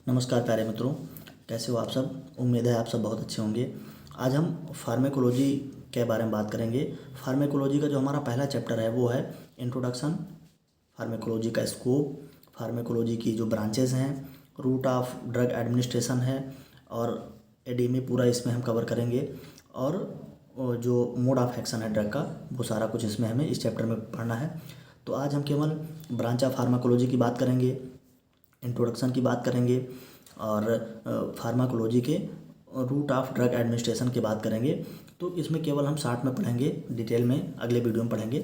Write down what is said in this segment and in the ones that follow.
नमस्कार प्यारे मित्रों, कैसे हो आप सब। उम्मीद है आप सब बहुत अच्छे होंगे। आज हम फार्मेकोलॉजी के बारे में बात करेंगे। फार्मेकोलॉजी का जो हमारा पहला चैप्टर है वो है इंट्रोडक्शन, फार्मेकोलॉजी का स्कोप, फार्मेकोलॉजी की जो ब्रांचेस हैं, रूट ऑफ ड्रग एडमिनिस्ट्रेशन है और एडीएमए पूरा इसमें हम कवर करेंगे और जो मोड ऑफ एक्शन है ड्रग का, वो सारा कुछ इसमें हमें इस चैप्टर में पढ़ना है। तो आज हम केवल ब्रांच ऑफ फार्माकोलॉजी की बात करेंगे, इंट्रोडक्शन की बात करेंगे और फार्माकोलॉजी के रूट ऑफ ड्रग एडमिनिस्ट्रेशन की बात करेंगे। तो इसमें केवल हम शार्ट में पढ़ेंगे, डिटेल में अगले वीडियो में पढ़ेंगे।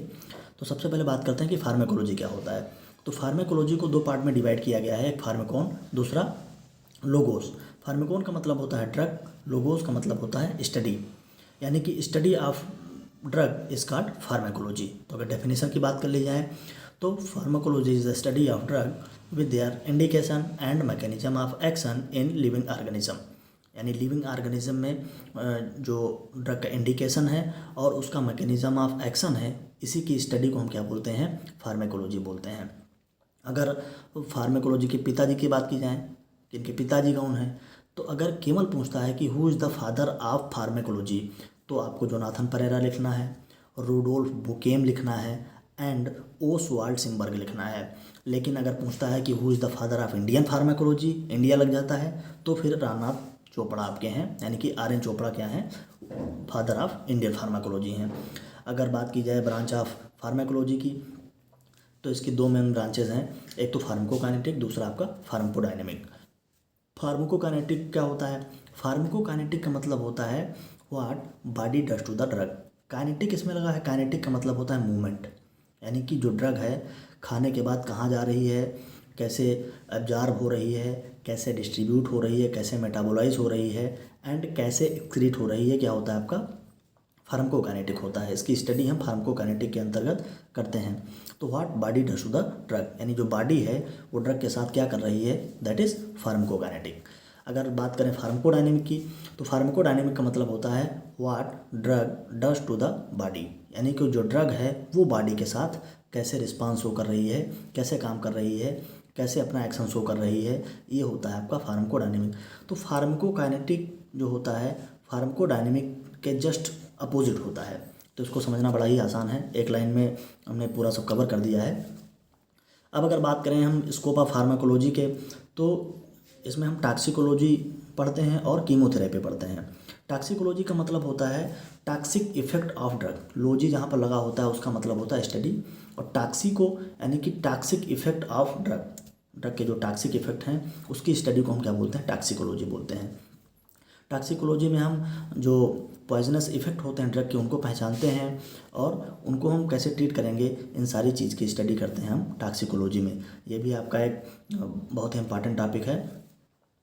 तो सबसे पहले बात करते हैं कि फार्माकोलॉजी क्या होता है। तो फार्माकोलॉजी को दो पार्ट में डिवाइड किया गया है, एक फार्माकोन, दूसरा लोगोस। फार्माकोन का मतलब होता है ड्रग, लोगोस का मतलब होता है स्टडी, यानी कि study of drug is called pharmacology. तो अगर डेफिनेशन की बात कर ली जाए तो pharmacology is the study of drug with their indication and mechanism of action in living organism, यानी लिविंग ऑर्गेनिज्म में जो ड्रग का इंडिकेशन है और उसका मैकेनिज्म ऑफ एक्शन है, इसी की स्टडी को हम क्या बोलते हैं, फार्माकोलॉजी बोलते हैं। अगर फार्माकोलॉजी के पिताजी की बात की जाए कि इनके पिताजी कौन हैं, तो अगर केवल पूछता है कि who is the father of pharmacology, तो आपको जोनाथन परेरा लिखना है, रूडोल्फ बुकेम लिखना है एंड ओसवाल्ड सिम्बर्ग लिखना है। लेकिन अगर पूछता है कि who is the father of Indian pharmacology, India लग जाता है, तो फिर रामनाथ चोपड़ा आपके हैं, यानी कि आर.एन. चोपड़ा क्या हैं, फादर ऑफ इंडियन फार्माकोलॉजी हैं। अगर बात की जाए ब्रांच ऑफ फार्माकोलॉजी की, तो इसकी दो मेन ब्रांचेज हैं, एक तो फार्माकोकाइनेटिक, दूसरा आपका फार्माकोडायनेमिक। फार्माकोकाइनेटिक क्या होता है? फार्माकोकाइनेटिक का मतलब होता है what body does to the drug. Kinetic इसमें लगा है, काइनेटिक का मतलब होता है मूवमेंट, यानी कि जो ड्रग है खाने के बाद कहाँ जा रही है, कैसे एब्जॉर्ब हो रही है, कैसे डिस्ट्रीब्यूट हो रही है, कैसे मेटाबोलाइज हो रही है एंड कैसे एक्सक्रीट हो रही है, क्या होता है आपका फार्माकोकाइनेटिक होता है। इसकी स्टडी हम फार्माकोकाइनेटिक के अंतर्गत करते हैं। तो what body does to the drug, यानी जो बॉडी है वो ड्रग के साथ क्या कर रही है, दैट इज़ फार्माकोकाइनेटिक। अगर बात करें फार्माकोडायनेमिक की, तो फार्माकोडायनेमिक का मतलब होता है what drug does to the body, यानी कि जो ड्रग है वो बॉडी के साथ कैसे रिस्पांस शो कर रही है, कैसे काम कर रही है, कैसे अपना एक्शन शो कर रही है, ये होता है आपका फार्माकोडायनेमिक। तो फार्माकोकाइनेटिक जो होता है फार्माकोडायनेमिक के जस्ट अपोजिट होता है। तो इसको समझना बड़ा ही आसान है, एक लाइन में हमने पूरा सब कवर कर दिया है। अब अगर बात करें हम स्कोप ऑफ फार्माकोलॉजी के, तो इसमें हम टॉक्सिकोलॉजी पढ़ते हैं और कीमोथेरेपी पढ़ते हैं। टॉक्सिकोलॉजी का मतलब होता है toxic effect of drug, logy जहाँ पर लगा होता है उसका मतलब होता है स्टडी, और टॉक्सिको यानी कि toxic effect of drug, drug के जो टॉक्सिक इफेक्ट हैं उसकी स्टडी को हम क्या बोलते हैं, टॉक्सिकोलॉजी बोलते हैं। टॉक्सिकोलॉजी में हम जो पॉइजनस इफेक्ट होते हैं ड्रग के उनको पहचानते हैं और उनको हम कैसे ट्रीट करेंगे, इन सारी चीज़ की स्टडी करते हैं हम टॉक्सिकोलॉजी में। ये भी आपका एक बहुत ही इंपॉर्टेंट टॉपिक है,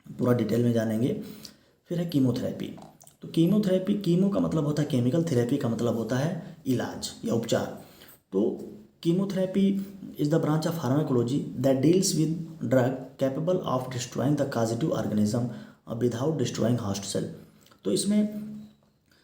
पूरा डिटेल में जानेंगे। फिर है कीमोथेरेपी। तो कीमोथेरेपी, कीमो का मतलब होता है केमिकल, थेरेपी का मतलब होता है इलाज या उपचार। तो chemotherapy is the branch of pharmacology that deals with drug capable of destroying the causative organism without destroying host cell. तो इसमें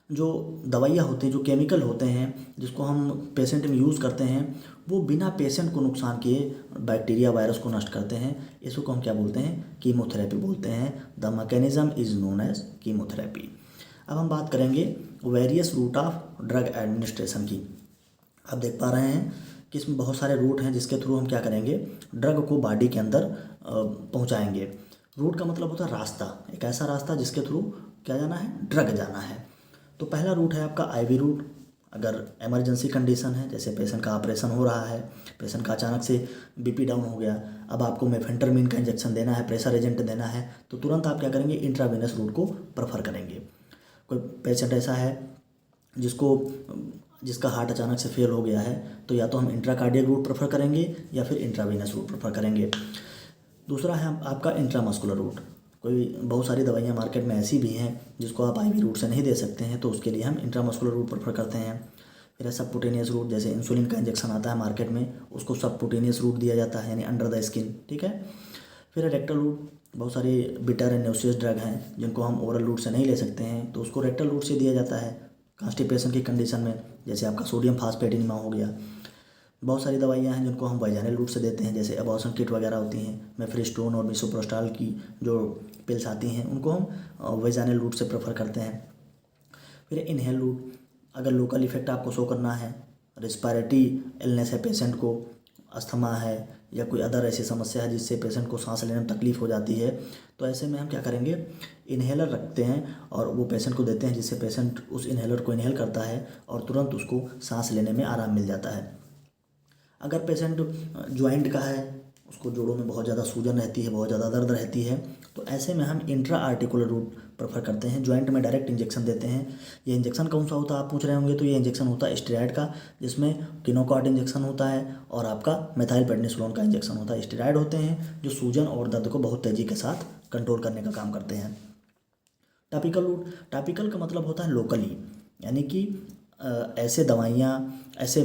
जो दवाइयाँ होती हैं, जो केमिकल होते हैं जिसको हम पेशेंट में यूज़ करते हैं, वो बिना पेशेंट को नुकसान किए बैक्टीरिया वायरस को नष्ट करते हैं, इसको हम क्या बोलते हैं, कीमोथेरेपी बोलते हैं। The mechanism is known as chemotherapy. अब हम बात करेंगे various route of drug administration की। आप देख पा रहे हैं कि इसमें बहुत सारे रूट हैं जिसके थ्रू हम क्या करेंगे, ड्रग को बॉडी के अंदर पहुंचाएंगे। रूट का मतलब होता है रास्ता, एक ऐसा रास्ता जिसके थ्रू क्या जाना है, ड्रग जाना है। तो पहला रूट है आपका आईवी रूट। अगर इमरजेंसी कंडीशन है, जैसे पेशेंट का ऑपरेशन हो रहा है, पेशेंट का अचानक से बीपी डाउन हो गया, अब आपको मेफेंटरमिन का इंजेक्शन देना है, प्रेशर एजेंट देना है, तो तुरंत आप क्या करेंगे, इंट्रावेनस रूट को प्रेफर करेंगे। कोई पेशेंट ऐसा है जिसका हार्ट अचानक से फेल हो गया है, तो या तो हम इंट्राकार्डियक रूट प्रेफर करेंगे या फिर इंट्रावेनस रूट प्रेफर करेंगे। दूसरा है आपका इंट्रामस्कुलर रूट। कोई बहुत सारी दवाइयाँ मार्केट में ऐसी भी हैं जिसको आप आईवी रूट से नहीं दे सकते हैं, तो उसके लिए हम इंट्रामस्कुलर रूट प्रेफर करते हैं। फिर है सबकुटेनियस रूट, जैसे इंसुलिन का इंजेक्शन आता है मार्केट में, उसको सबकुटेनियस रूट दिया जाता है, यानी अंडर द स्किन, ठीक है। फिर है रेक्टल रूट। बहुत सारी बिटर एंड न्यूसियस ड्रग हैं जिनको हम ओरल रूट से नहीं ले सकते हैं, तो उसको रेक्टल रूट से दिया जाता है कॉन्स्टिपेशन की कंडीशन में, जैसे आपका सोडियम फास्फेट इनेमा हो गया। बहुत सारी दवाइयाँ हैं जिनको हम वैजाइनल रूट से देते हैं, जैसे एबॉर्शन किट वगैरह होती हैं, मेफ्रिस्टोन और मिसोप्रोस्टाल की जो पिल्स आती हैं उनको हम वैजाइनल रूट से प्रेफर करते हैं। फिर इनहेल रूट, अगर लोकल इफेक्ट आपको शो करना है, रिस्पायरेटरी इलनेस है पेशेंट को, अस्थमा है या कोई अदर ऐसी समस्या है जिससे पेशेंट को सांस लेने में तकलीफ़ हो जाती है, तो ऐसे में हम क्या करेंगे, इन्हेलर रखते हैं और वो पेशेंट को देते हैं, जिससे पेशेंट उस इन्हेलर को इन्हेल करता है और तुरंत उसको सांस लेने में आराम मिल जाता है। अगर पेशेंट जॉइंट का है, उसको जोड़ों में बहुत ज़्यादा सूजन रहती है, बहुत ज़्यादा दर्द रहती है, तो ऐसे में हम इंट्रा आर्टिकुलर रूट प्रेफर करते हैं, जॉइंट में डायरेक्ट इंजेक्शन देते हैं। ये इंजेक्शन कौन सा होता है आप पूछ रहे होंगे, तो ये इंजेक्शन होता है स्टेरॉयड का, जिसमें किनोकॉर्ड इंजेक्शन होता है और आपका मेथाइल प्रेडनिसोलोन का इंजेक्शन होता है। स्टेरॉयड होते हैं जो सूजन और दर्द को बहुत तेज़ी के साथ कंट्रोल करने का काम करते हैं। टॉपिकल रूट, टॉपिकल का मतलब होता है लोकली, यानी कि ऐसे दवाइयाँ, ऐसे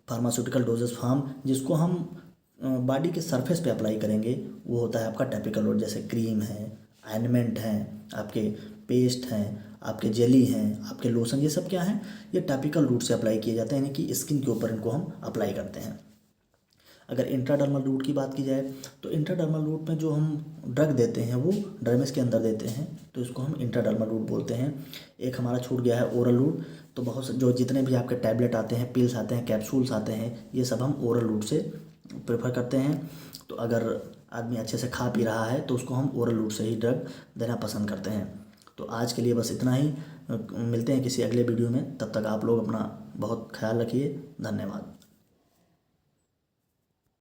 फार्मास्यूटिकल डोजेस फॉर्म जिसको हम बॉडी के सरफेस पे अप्लाई करेंगे, वो होता है आपका टॉपिकल रूट। जैसे क्रीम है, ऑइंटमेंट हैं, आपके पेस्ट हैं, आपके जेली हैं, आपके लोशन, ये सब क्या हैं, ये टॉपिकल रूट से अप्लाई किए जाते हैं, यानी कि स्किन के ऊपर इनको हम अप्लाई करते हैं। अगर इंट्राडर्मल रूट की बात की जाए तो इंट्राडर्मल रूट में जो हम ड्रग देते हैं वो डर्मिस के अंदर देते हैं, तो इसको हम इंट्राडर्मल रूट बोलते हैं। एक हमारा छूट गया है ओरल रूट, तो बहुत से जो जितने भी आपके टैबलेट आते हैं, पिल्स आते हैं, कैप्सूल्स आते हैं, ये सब हम ओरल रूट से प्रेफर करते हैं। तो अगर आदमी अच्छे से खा पी रहा है तो उसको हम ओरल रूट से ही ड्रग देना पसंद करते हैं। तो आज के लिए बस इतना ही, मिलते हैं किसी अगले वीडियो में, तब तक आप लोग अपना बहुत ख्याल रखिए। धन्यवाद।